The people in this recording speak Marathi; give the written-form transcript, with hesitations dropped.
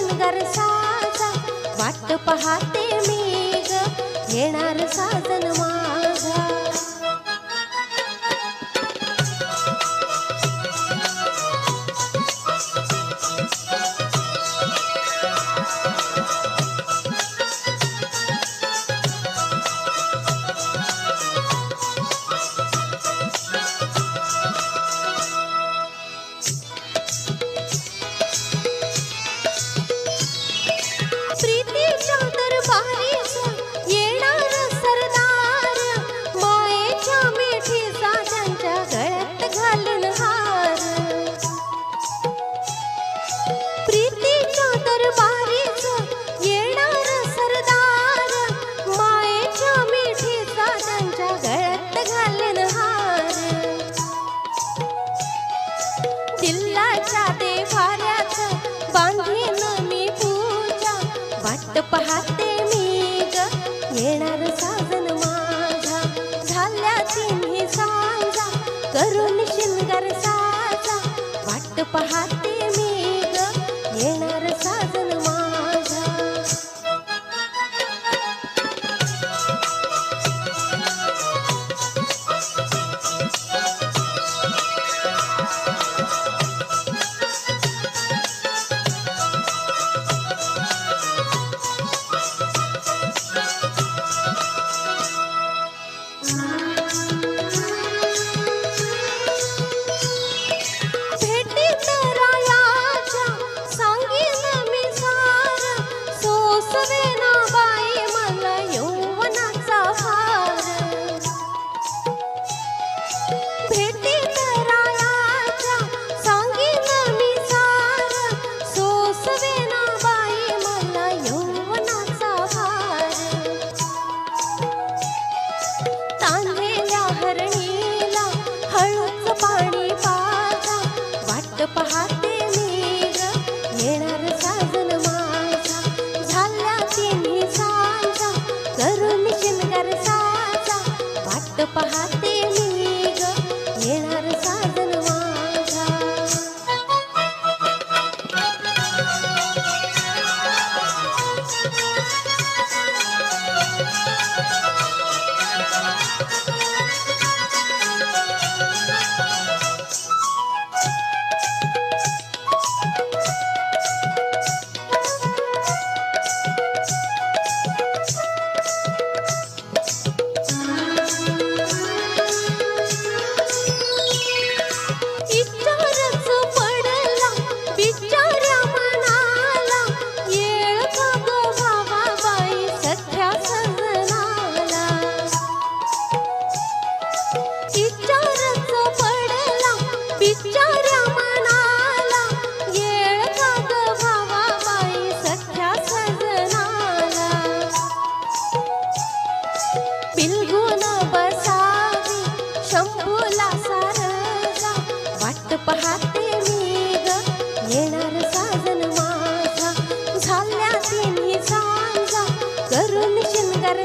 शिणगार साजा वाट पाहते मी ग येणार साजन माझा. प्रीतीच्या दरबारीस येणार सरदार मायेच्या मिठीचा त्यांच्या गळ्यात घालून हार. प्रीतीच्या दरबारीस येणार सरदार मायेच्या मिठीचा त्यांच्या गळ्यात घालून हार. दिल्लाच्या देव्हाऱ्यात बांधीन मी पूजा वाट पाहते मी ग येणार साजन माझा. झाल्या तिन्ही सांजा करून शिणगार साजा वाट पाहते मी ग येणार साजन माझा. भेटीत रायाच्या सांगीन मी सार सोसवेना बाई मला यौवनाचा भार. भेटीत रायाच्या सांगीन मी सार सोसवेना बाई मला यौवनाचा भार. तांधलेल्या हरणीला हळूच पाणी पाजा वाट पाहते मी ग येणार साजन माझा. झाल्या तिन्ही सांजा करून शिणगार साजा वाट पाहते मी ग येणार साजन माझा. इचारच पडला बिचाऱ्या मनाला येळ का ग भावा बाई सख्या सजनाला. इचारच पडला बिचाऱ्या मनाला येळ का ग भावा बाई सख्या सजनाला. बिलगून बसावी शंभूला सारजा वाट पाहते मी ग येणार साजन माझा. झाल्या तिन्ही सांजा करून शिणगार